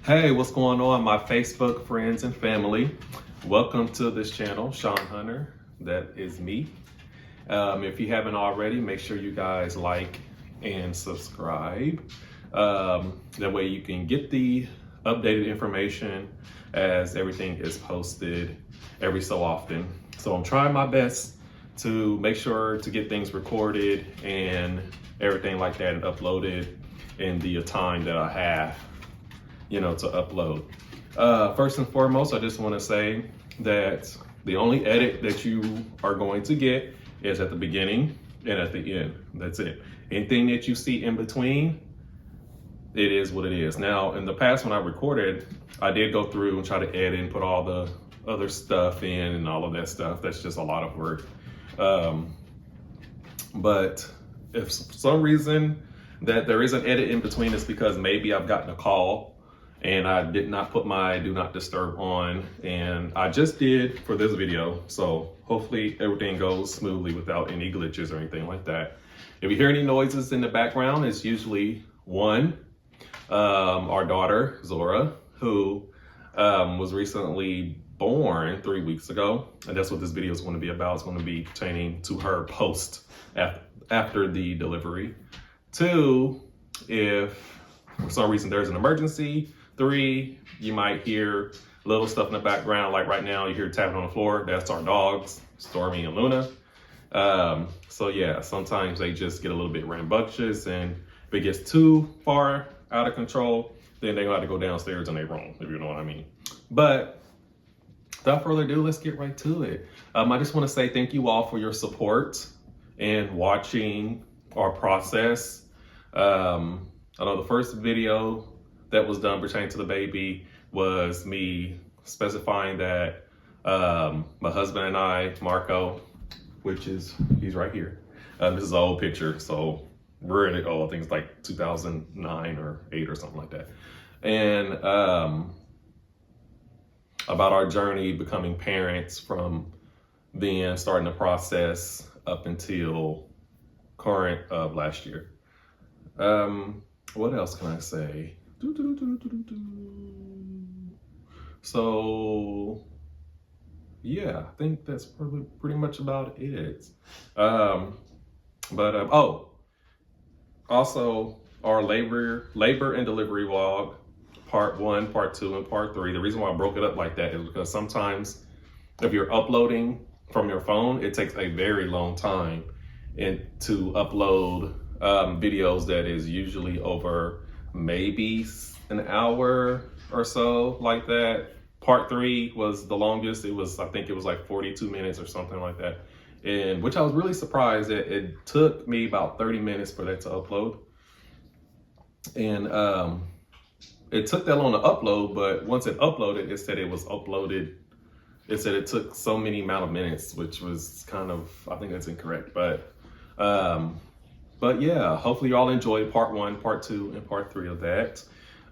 Hey, what's going on, my Facebook friends and family? Welcome to this channel, Sean Hunter. That is me. If you haven't already, make sure you guys like and subscribe. That way you can get the updated information as everything is posted every so often. So I'm trying my best to make sure to get things recorded and everything like that and uploaded in the time that I have, to upload. First and foremost, I just want to say that the only edit that you are going to get is at the beginning and at the end. That's it. Anything that you see in between, it is what it is. Now, in the past when I recorded, I did go through and try to edit and put all the other stuff in and all of that stuff. That's just a lot of work. But if for some reason that there is an edit in between, it's because maybe I've gotten a call and I did not put my do not disturb on, and I just did for this video. So hopefully everything goes smoothly without any glitches or anything like that. If you hear any noises in the background, it's usually our daughter, Zora, who was recently born 3 weeks ago. And that's what this video is going to be about. It's going to be pertaining to her post after the delivery. 2, if for some reason there's an emergency. 3, you might hear little stuff in the background. Like right now, you hear tapping on the floor. That's our dogs, Stormy and Luna. So yeah, sometimes they just get a little bit rambunctious, and if it gets too far out of control, then they have to go downstairs and they roam, if you know what I mean. But without further ado, let's get right to it. I just want to say thank you all for your support and watching our process. I know the first video that was done pertaining to the baby was me specifying that my husband and I, Marco, he's right here. This is an old picture, so we're in it. I think it's like 2009 or 8 or something like that. And about our journey becoming parents from starting the process up until current of last year. What else can I say? So yeah, I think that's probably pretty much about it. Also our labor and delivery vlog, part 1, part 2, and part 3. The reason why I broke it up like that is because sometimes if you're uploading from your phone, it takes a very long time to upload videos that is usually over maybe an hour or so, like that. Part 3 was the longest. I think it was like 42 minutes or something like that. And which I was really surprised that it took me about 30 minutes for that to upload. And it took that long to upload, but once it uploaded, it said it was uploaded. It said it took so many amount of minutes, which was kind of, I think that's incorrect. But yeah, hopefully you all enjoyed part 1, part 2, and part 3 of that.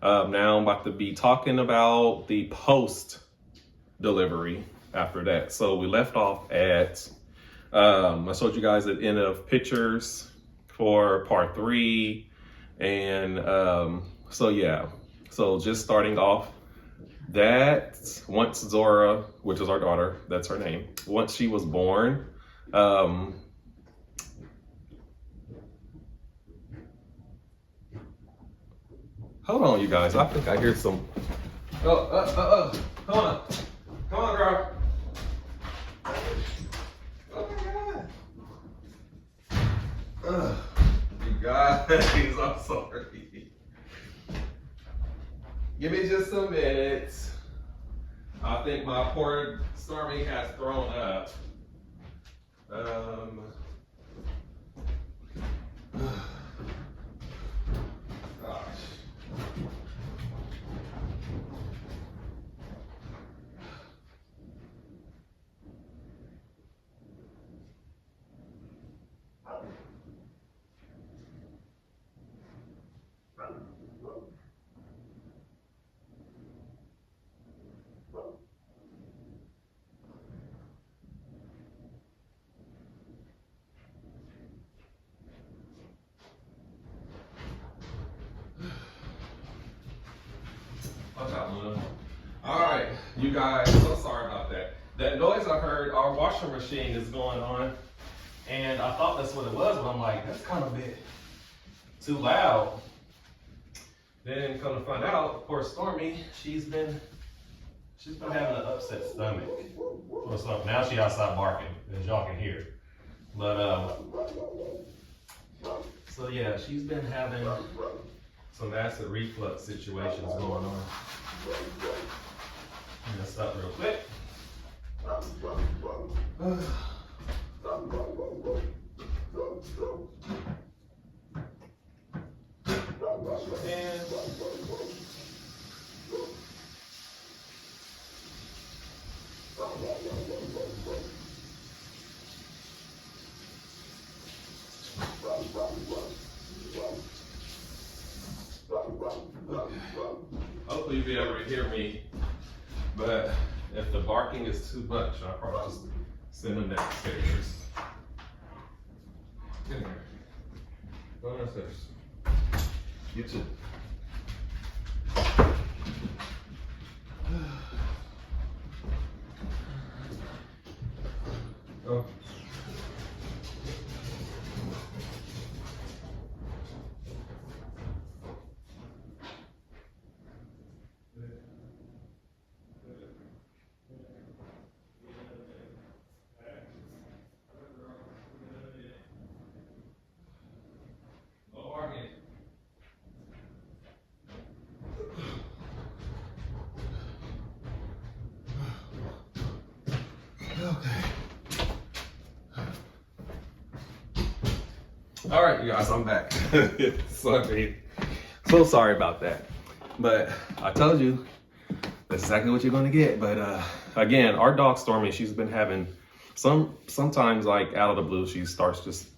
Now I'm about to be talking about the post delivery after that. So we left off at, I showed you guys the end of pictures for part 3. And so yeah, so just starting off that once Zora, which is our daughter, that's her name, once she was born, hold on, you guys. I think I hear some. Come on. Come on, girl. Oh my God. You guys, I'm sorry. Give me just a minute. I think my poor Stormy has thrown up. camera. All right, you guys, so sorry about that. That noise I heard, our washing machine is going on, and I thought that's what it was, but I'm like, that's kind of a bit too loud. Then come to find out, of course, Stormy, she's been having an upset stomach. So now she's outside barking, as y'all can hear. But so yeah, she's been having some acid reflux situations going on. I'm gonna stop real quick. Hopefully you'll be able to hear me, but if the barking is too much, I'll probably just send them downstairs. Get in here. Go downstairs. You too. Oh. All right, you guys, I'm back. So sorry about that. But I told you, that's exactly what you're gonna get. But again, our dog Stormy, she's been having sometimes like out of the blue, she starts just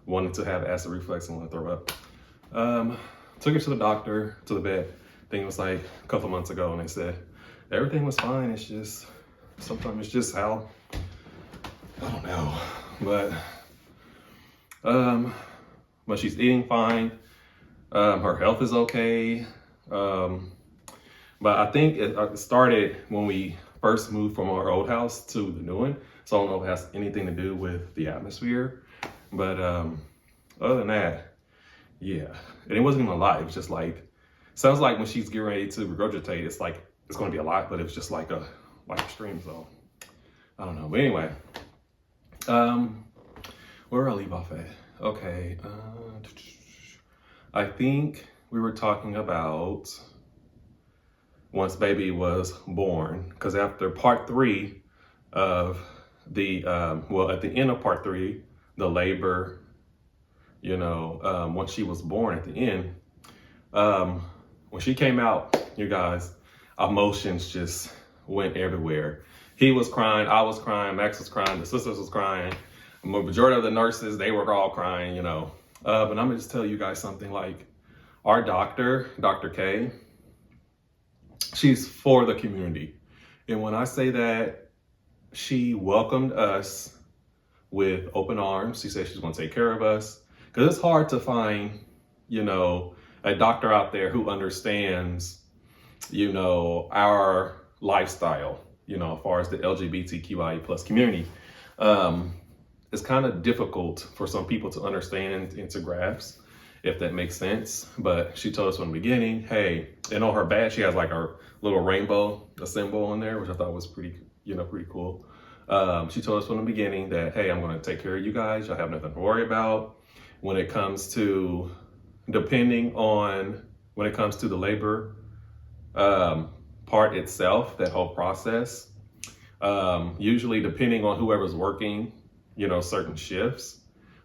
wanting to have acid reflux and want to throw up. Took her to the doctor, to the vet. I think it was like a couple months ago, and they said everything was fine. It's just, sometimes it's just how, I don't know. But she's eating fine. Her health is okay. But I think it started when we first moved from our old house to the new one. So I don't know if it has anything to do with the atmosphere. But other than that, yeah. And it wasn't even a lot. It was just like, sounds like when she's getting ready to regurgitate, it's like, it's going to be a lot, but it was just like a stream. So I don't know. But anyway, where I leave off at? Okay. I think we were talking about once baby was born, because after part 3 of the, at the end of part 3, the labor, once she was born at the end, when she came out, you guys, emotions just went everywhere. He was crying, I was crying, Max was crying, the sisters was crying, the majority of the nurses, they were all crying, But I'm gonna just tell you guys something, like our doctor, Dr. K, she's for the community. And when I say that, she welcomed us with open arms. She said she's gonna take care of us. Because it's hard to find, a doctor out there who understands, our lifestyle, as far as the LGBTQIA plus community. It's kind of difficult for some people to understand and to grasp, if that makes sense. But she told us from the beginning, hey, and on her badge, she has like her little rainbow, a symbol on there, which I thought was pretty cool. She told us from the beginning that, hey, I'm going to take care of you guys. Y'all have nothing to worry about. When it comes to the labor part itself, that whole process, usually depending on whoever's working, certain shifts,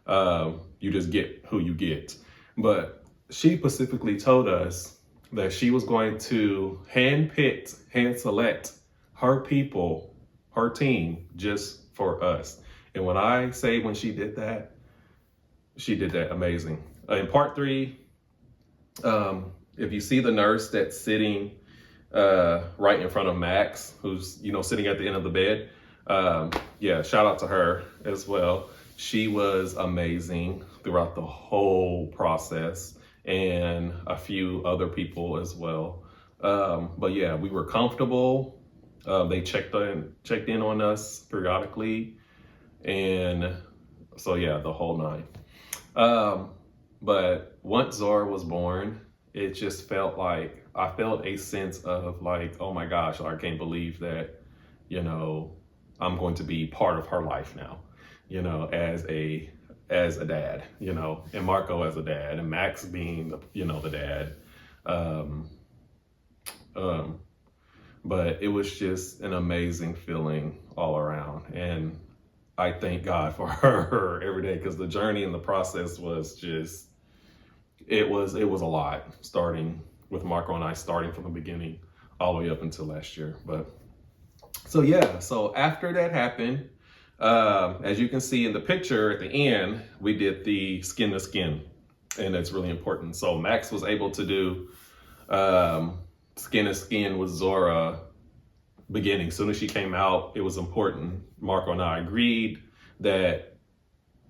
you just get who you get. But she specifically told us that she was going to hand select her people, her team, just for us. And when I say when she did that amazing. In part 3, if you see the nurse that's sitting right in front of Max, who's, sitting at the end of the bed, shout out to her as well. She was amazing throughout the whole process, and a few other people as well. But yeah, we were comfortable. They checked in on us periodically, and so yeah, the whole nine. But once Zora was born, it just felt like I felt a sense of like, oh my gosh, I can't believe that, you know, I'm going to be part of her life now, you know, as a dad, you know, and Marco as a dad, and Max being, you know, the dad. Um, um, but it was just an amazing feeling all around, and I thank God for her every day, because the journey and the process was just, it was a lot, starting with Marco and I, starting from the beginning all the way up until last year. But so yeah, so after that happened, as you can see in the picture at the end, we did the skin to skin, and that's really important. So Max was able to do skin to skin with Zora beginning. As soon as she came out, it was important. Marco and I agreed that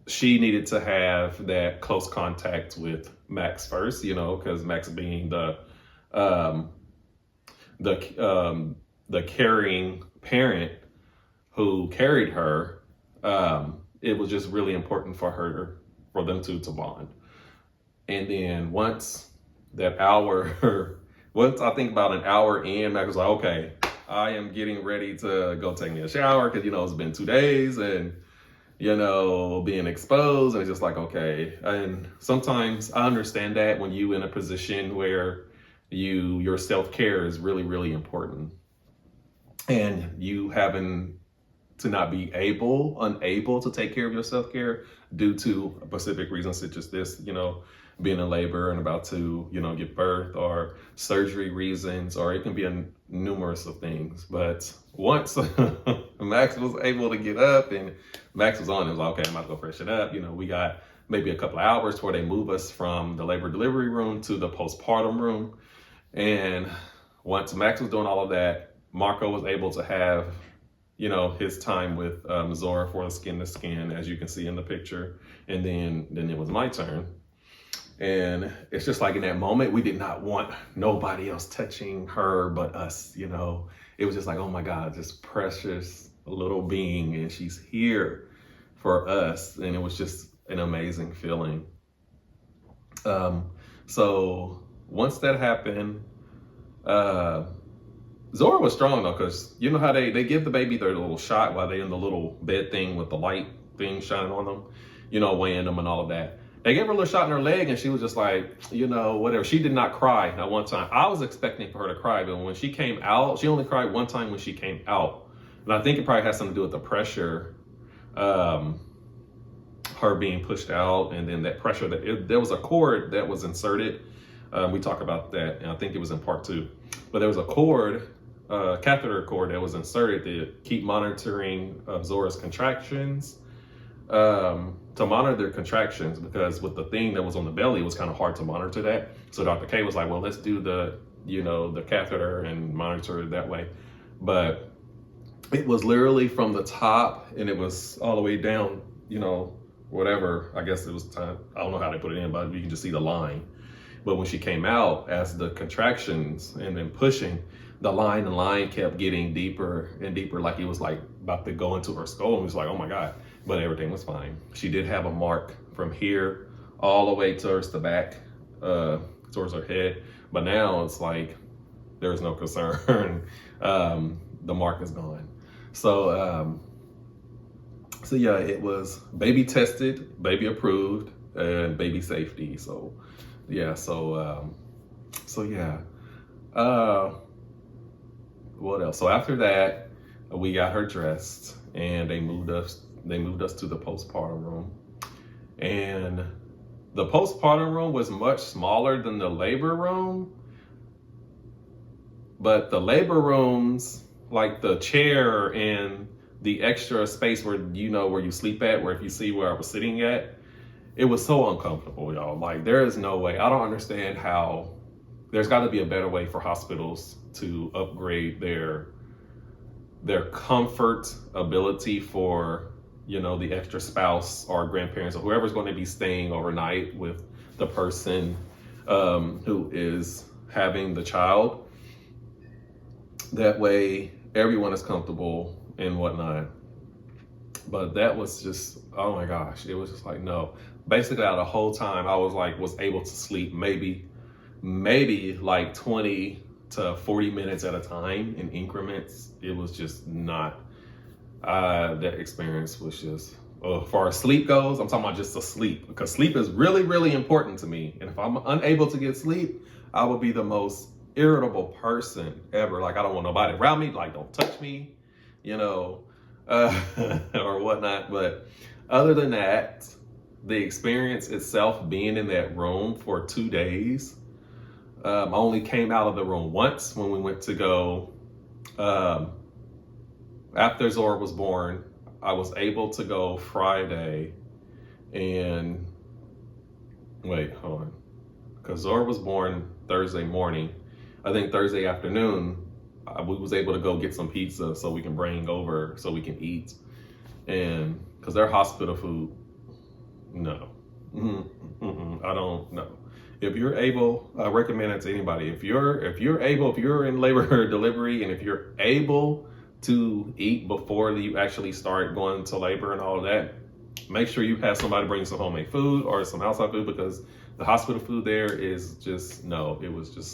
she needed to have that close contact with Max first, you know, because Max being the caring parent who carried her, it was just really important for them to bond. And then once that hour, once I think about an hour in, Max was like, okay, I am getting ready to go take me a shower, because, you know, it's been 2 days and, you know, being exposed. And it's just like, okay. And sometimes I understand that when you in a position where your self-care is really, really important, and you having to not be unable to take care of your self-care due to a specific reason, such as this, you know, being in labor and about to, you know, give birth, or surgery reasons, or it can be a numerous of things. But once Max was able to get up and Max was on, it was like, okay, I'm about to go freshen up. You know, we got maybe a couple of hours before they move us from the labor delivery room to the postpartum room. And once Max was doing all of that, Marco was able to have, you know, his time with Zora for the skin to skin, as you can see in the picture. And then it was my turn. And it's just like in that moment, we did not want nobody else touching her but us, you know. It was just like, oh my God, this precious little being, and she's here for us. And it was just an amazing feeling. So once that happened, Zora was strong though, because you know how they give the baby their little shot while they're in the little bed thing with the light thing shining on them, you know, weighing them and all of that. They gave her a little shot in her leg, and she was just like, you know, whatever. She did not cry at one time. I was expecting for her to cry, but when she came out, she only cried one time when she came out. And I think it probably has something to do with the pressure, her being pushed out, and then that pressure there was a cord that was inserted. We talk about that, and I think it was in part 2. But there was a cord, catheter cord that was inserted to keep monitoring Zora's contractions. To monitor their contractions, because with the thing that was on the belly, it was kind of hard to monitor that. So Dr. K was like, well, let's do the catheter and monitor it that way. But it was literally from the top, and it was all the way down, you know, whatever. I guess it was time. I don't know how they put it in, but you can just see the line. But when she came out, as the contractions and then pushing, the line kept getting deeper and deeper, like it was like about to go into her skull. And it was like, oh my God. But everything was fine. She did have a mark from here all the way towards the back, towards her head. But now it's like, there's no concern. The mark is gone. So yeah, it was baby tested, baby approved, and baby safety. So yeah, yeah. What else? So after that, we got her dressed, and they moved us to the postpartum room. And the postpartum room was much smaller than the labor room. But the labor rooms, like the chair and the extra space where you sleep at, where if you see where I was sitting at, it was so uncomfortable, y'all. Like, there is no way. I don't understand how. There's got to be a better way for hospitals to upgrade their comfort ability for, the extra spouse or grandparents or whoever's going to be staying overnight with the person who is having the child. That way everyone is comfortable and whatnot. But that was just, oh my gosh, it was just like, no. Basically, out of the whole time, I was able to sleep maybe like 20 to 40 minutes at a time in increments. It was just not, that experience was just, as far as sleep goes, I'm talking about just the sleep, because sleep is really, really important to me. And if I'm unable to get sleep, I will be the most irritable person ever. Like, I don't want nobody around me, like, don't touch me, you know, or whatnot. But other than that, the experience itself, being in that room for 2 days, I only came out of the room once when we went to go, after Zora was born. I was able to go Friday and wait, hold on. Because Zora was born Thursday morning. I think Thursday afternoon, we was able to go get some pizza so we can bring over so we can eat. And because their hospital food, no. I don't know. If you're able, I recommend it to anybody. If you're able, if you're in labor or delivery, and if you're able to eat before you actually start going to labor and all of that, make sure you have somebody bring some homemade food or some outside food, because the hospital food there is just, no, it was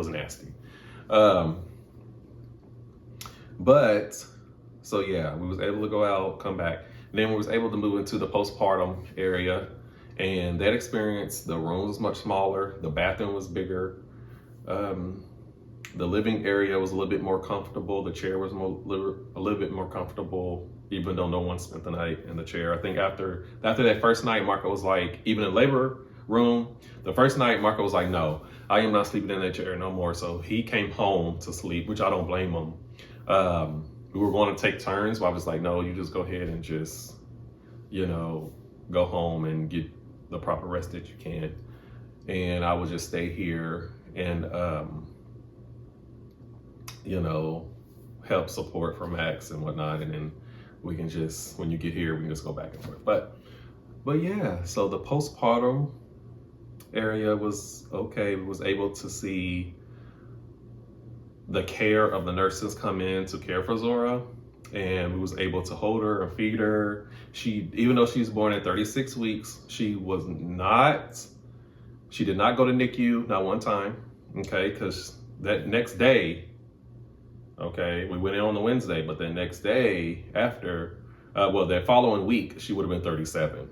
nasty. But so yeah, we was able to go out, come back, and then we was able to move into the postpartum area. And that experience, the room was much smaller, the bathroom was bigger, the living area was a little bit more comfortable, the chair was a little bit more comfortable, even though no one spent the night in the chair. I think after that first night, Marco was like, even in labor room, the first night, Marco was like, no, I am not sleeping in that chair no more. So he came home to sleep, which I don't blame him. We were going to take turns, but I was like, no, you just go ahead and just, go home and get the proper rest that you can. And I would just stay here and, help support for Max and whatnot. And then we can just, when you get here, we can just go back and forth. But yeah, so the postpartum area was okay. We was able to see the care of the nurses come in to care for Zora, and we was able to hold her and feed her. Even though she was born at 36 weeks, she did not go to NICU, not one time, okay? Because that next day, okay, we went in on the Wednesday, but the next day after, that following week, she would have been 37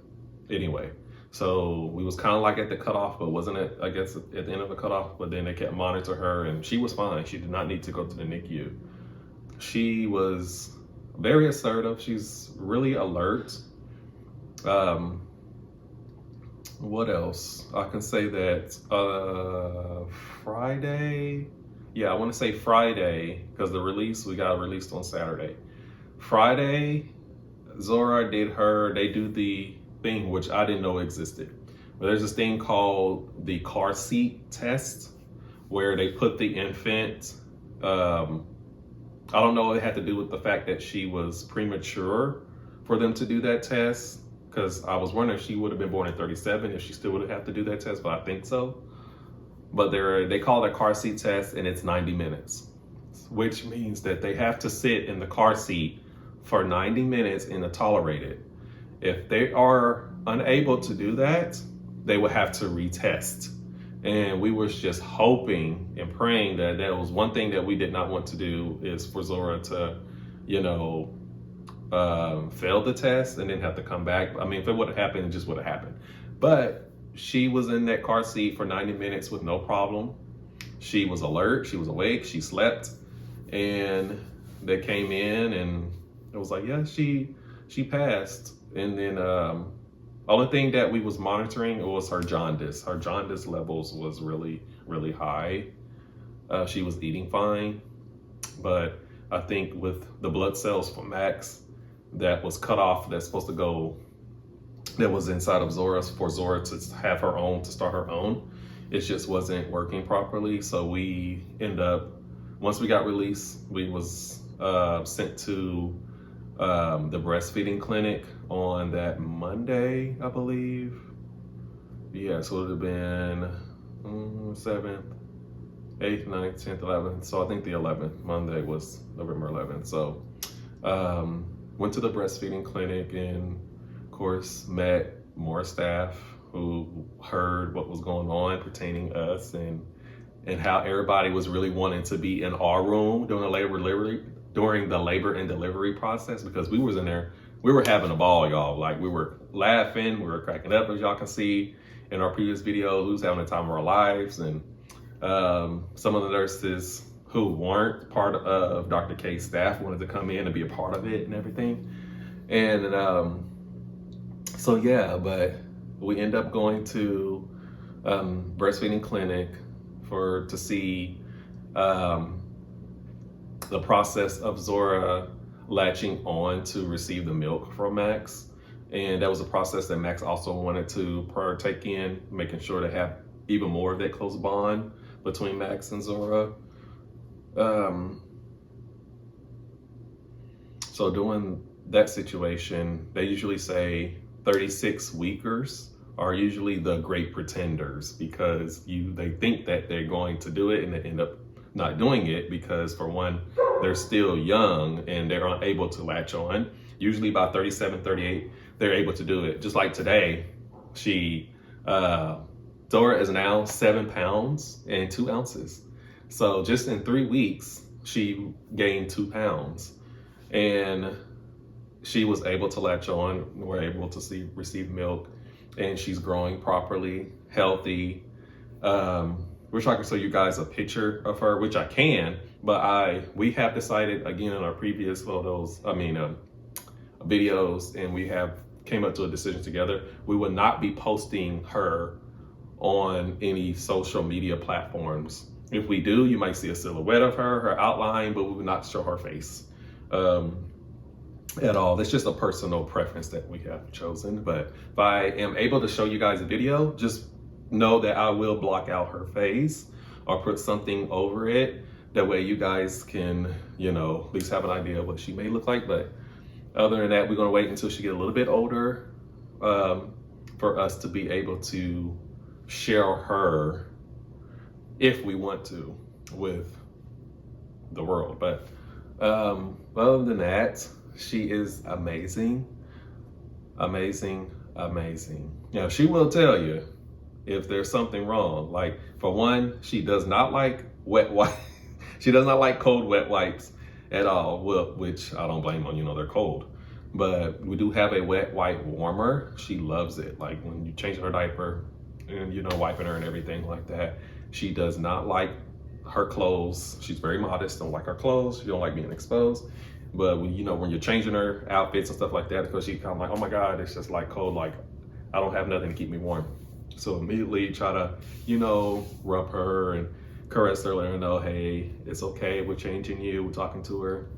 anyway. So we was kind of like at the cutoff, but wasn't it, I guess, at the end of the cutoff, but then they kept monitoring her and she was fine. She did not need to go to the NICU. She was very assertive. She's really alert. What else? I can say that Friday, I want to say Friday, because we got released on Saturday. Friday, Zora they do the thing which I didn't know existed. But there's this thing called the car seat test, where they put the infant, I don't know, it had to do with the fact that she was premature for them to do that test, because I was wondering if she would have been born at 37, if she still would have to do that test, but I think so. But they call it a car seat test, and it's 90 minutes, which means that they have to sit in the car seat for 90 minutes in a tolerated. If they are unable to do that, they would have to retest. And we was just hoping and praying that was one thing that we did not want to do, is for Zora to, fail the test and then have to come back. I mean, if it would have happened, it just would have happened. But she was in that car seat for 90 minutes with no problem. She was alert, she was awake, she slept, and they came in and it was like, yeah, she passed. And then only thing that we was monitoring was her jaundice. Her jaundice levels was really, really high. She was eating fine, but I think with the blood cells for Max that was cut off, that's supposed to go, that was inside of Zora, for Zora to have her own, to start her own, it just wasn't working properly. So we end up, once we got released, we was sent to the breastfeeding clinic on that Monday, I believe. Yeah, so it would have been 7th, 8th, 9th, 10th, 11th. So I think the 11th, Monday was November 11th. So went to the breastfeeding clinic and of course met more staff who heard what was going on pertaining us and how everybody was really wanting to be in our room during the labor and delivery process, because we was in there, we were having a ball, y'all. Like, we were laughing, we were cracking up, as y'all can see in our previous videos. We was having the time of our lives. And some of the nurses who weren't part of Dr. K's staff wanted to come in and be a part of it and everything. And so yeah, but we end up going to breastfeeding clinic to see the process of Zora latching on to receive the milk from Max. And that was a process that Max also wanted to partake in, making sure to have even more of that close bond between Max and Zora. So doing that situation, they usually say 36 weekers are usually the great pretenders, because they think that they're going to do it and they end up not doing it, because for one, they're still young and they're unable to latch on. Usually by 37, 38, they're able to do it. Just like today, Zora is now 7 pounds and 2 ounces. So just in 3 weeks, she gained 2 pounds and she was able to latch on. We're able to receive milk, and she's growing properly, healthy. Wish I could show you guys a picture of her, which I can, but we have decided again in our previous videos, and we came up to a decision together. We will not be posting her on any social media platforms. If we do, you might see a silhouette of her outline, but we will not show her face at all. It's just a personal preference that we have chosen. But if I am able to show you guys a video, just know that I will block out her face or put something over it. That way you guys can, at least have an idea of what she may look like. But other than that, we're gonna wait until she gets a little bit older for us to be able to share her, if we want to, with the world. But other than that, she is amazing. She will tell you if there's something wrong. Like, for one, she does not like wet wipe. She does not like cold wet wipes at all, which I don't blame on, they're cold. But we do have a wet wipe warmer. She loves it. Like, when you change her diaper and, wiping her and everything like that. She does not like her clothes. She's very modest, don't like her clothes. She don't like being exposed. But when you're changing her outfits and stuff like that, because she's kind of like, oh my God, it's just like cold. Like, I don't have nothing to keep me warm. So immediately try to, rub her and caress her, let her know, hey, it's okay, we're changing you, we're talking to her,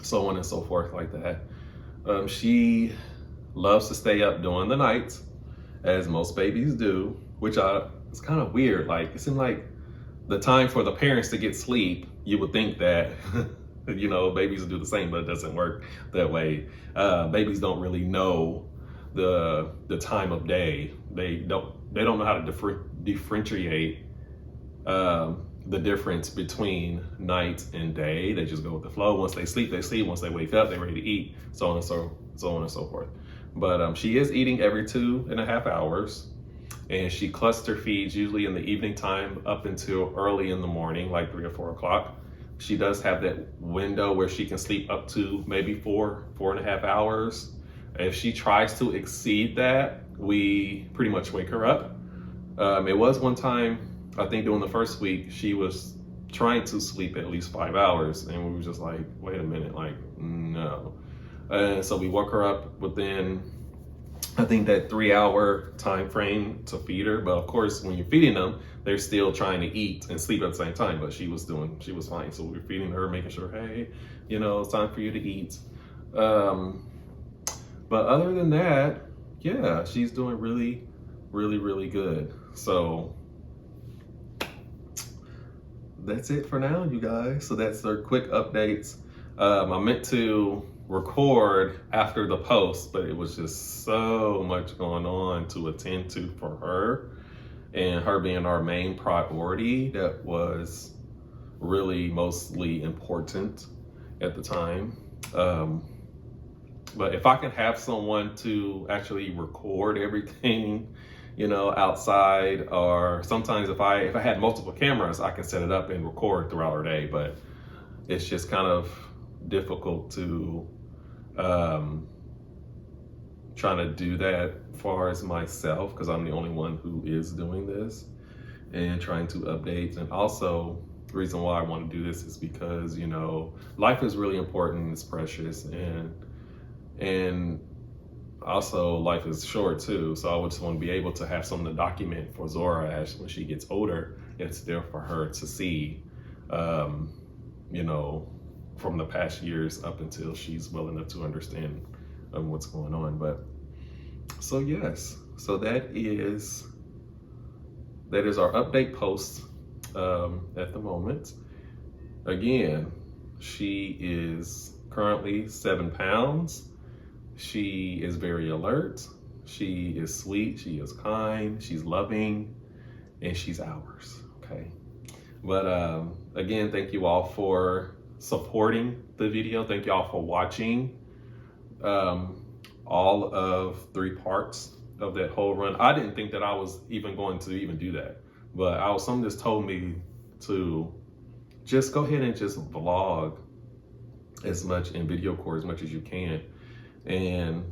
so on and so forth like that. She loves to stay up during the night, as most babies do, which it's kind of weird. Like, it seems like the time for the parents to get sleep, you would think that, babies do the same, but it doesn't work that way. Babies don't really know the time of day. They don't know how to differentiate the difference between night and day. They just go with the flow. Once they sleep, they sleep. Once they wake up, they're ready to eat, so on and so forth. But she is eating every 2.5 hours, and she cluster feeds usually in the evening time up until early in the morning, like 3 or 4 o'clock. She does have that window where she can sleep up to maybe 4.5 hours. If she tries to exceed that, we pretty much wake her up. It was one time, I think during the first week, she was trying to sleep at least 5 hours, and we were just like, wait a minute, like, no. And so we woke her up within, I think, that 3-hour time frame to feed her. But of course, when you're feeding them, they're still trying to eat and sleep at the same time. But she was fine. So we were feeding her, making sure, hey, it's time for you to eat. But other than that, yeah, she's doing really, really, really good. So that's it for now, you guys. So that's their quick updates. I meant to record after the post, but it was just so much going on to attend to for her. and her being our main priority, that was really mostly important at the time. But if I can have someone to actually record everything, outside, or sometimes if I had multiple cameras, I can set it up and record throughout our day. But it's just kind of difficult to trying to do that far as myself, because I'm the only one who is doing this and trying to update. And also, the reason why I want to do this is because life is really important, it's precious, and also life is short too. So I would just want to be able to have something to document for Zora as when she gets older. It's there for her to see, from the past years up until she's well enough to understand what's going on. But so yes, so that is our update post at the moment. Again, she is currently 7 pounds. She is very alert. She is sweet. She is kind. She's loving, and she's ours. Okay. But again, thank you all for supporting the video. Thank you all for watching all of 3 parts of that whole run. I didn't think that I was even going to even do that, but someone just told me to just go ahead and just vlog as much and video record as much as you can, and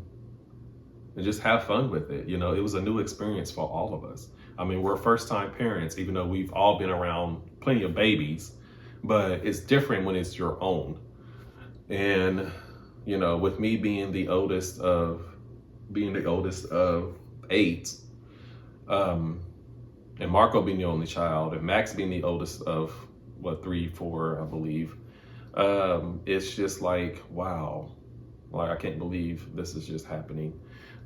just have fun with it. It was a new experience for all of us. I mean, we're first-time parents, even though we've all been around plenty of babies, but it's different when it's your own. And with me being the oldest of 8, and Marco being the only child, and Max being the oldest of 3, 4, I believe. It's just like, wow, like I can't believe this is just happening,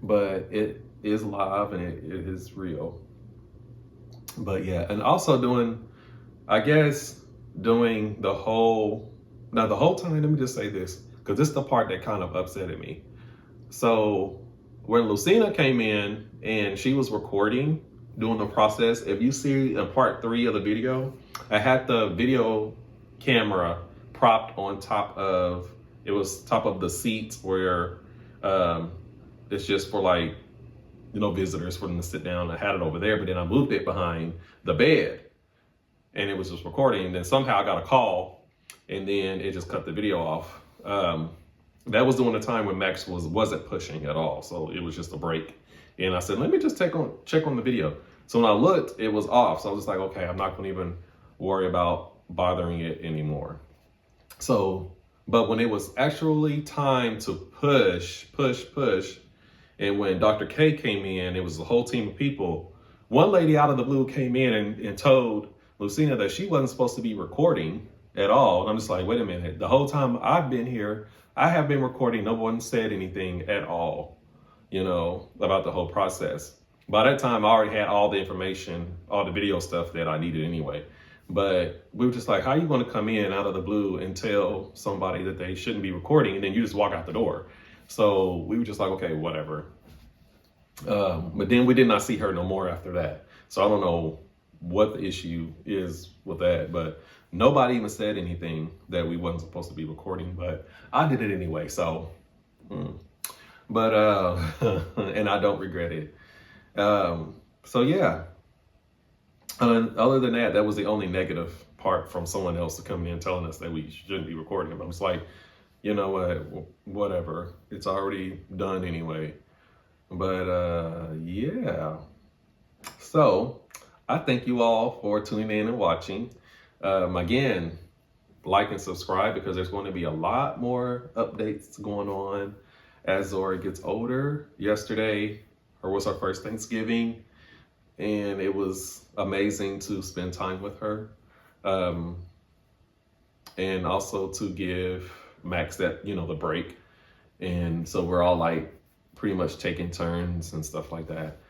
but it is live and it is real. But yeah, and also doing the whole time, let me just say this, because this is the part that kind of upsetted me. So when Lucina came in and she was recording, doing the process, if you see in part 3 of the video, I had the video camera propped on top of the seats where it's just for visitors, for them to sit down. I had it over there, but then I moved it behind the bed and it was just recording. And then somehow I got a call and then it just cut the video off. That was during the time when Max wasn't pushing at all. So it was just a break. And I said, let me just check on the video. So when I looked, it was off. So I was just like, okay, I'm not going to even worry about bothering it anymore. So, but when it was actually time to push, and when Dr. K came in, it was a whole team of people. One lady out of the blue came in and told Lucina that she wasn't supposed to be recording at all. And I'm just like, wait a minute. The whole time I've been here, I have been recording. No one said anything at all, about the whole process. By that time, I already had all the information, all the video stuff that I needed anyway. But we were just like, how are you going to come in out of the blue and tell somebody that they shouldn't be recording, and then you just walk out the door? So we were just like, okay, whatever. But then we did not see her no more after that. So I don't know what the issue is with that, but nobody even said anything that we wasn't supposed to be recording, but I did it anyway. So, but, and I don't regret it. So yeah. Other than that, that was the only negative part from someone else coming in telling us that we shouldn't be recording. But I was like, you know what, whatever. It's already done anyway. But yeah. So I thank you all for tuning in and watching. Again, like and subscribe, because there's going to be a lot more updates going on as Zora gets older. Yesterday, was her first Thanksgiving. And it was amazing to spend time with her. And also to give Max that, the break. And so we're all pretty much taking turns and stuff like that.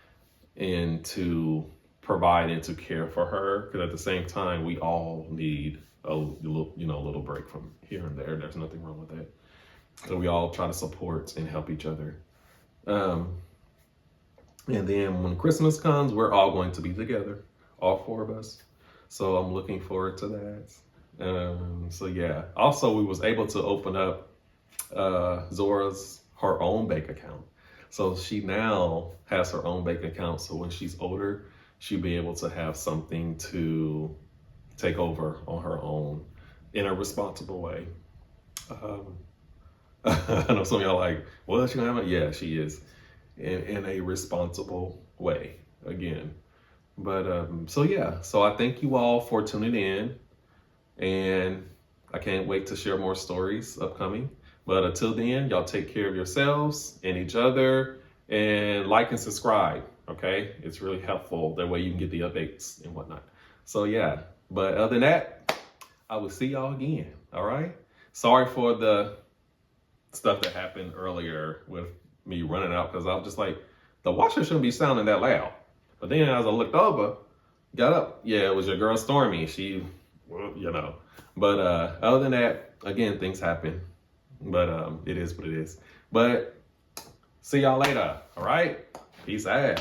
And to provide and to care for her. Because at the same time, we all need a little break from here and there. There's nothing wrong with that. So we all try to support and help each other. And then when Christmas comes, we're all going to be together, all 4 of us. So I'm looking forward to that. So yeah, also we was able to open up Zora's her own bank account. So she now has her own bank account. So when she's older, she'll be able to have something to take over on her own in a responsible way. I know some of y'all like, well, she gonna have it? Yeah, she is in a responsible way again. But so yeah, so I thank you all for tuning in, and I can't wait to share more stories upcoming. But until then, y'all take care of yourselves and each other, and like and subscribe. Okay, it's really helpful. That way you can get the updates and whatnot. So yeah, but other than that, I will see y'all again. All right. Sorry for the stuff that happened earlier with me running out, because I was just like, the washer shouldn't be sounding that loud. But then as I looked over, got up, yeah, it was your girl Stormy. She, well, you know. But other than that, again, things happen. But it is what it is. But see y'all later. All right. Peace out.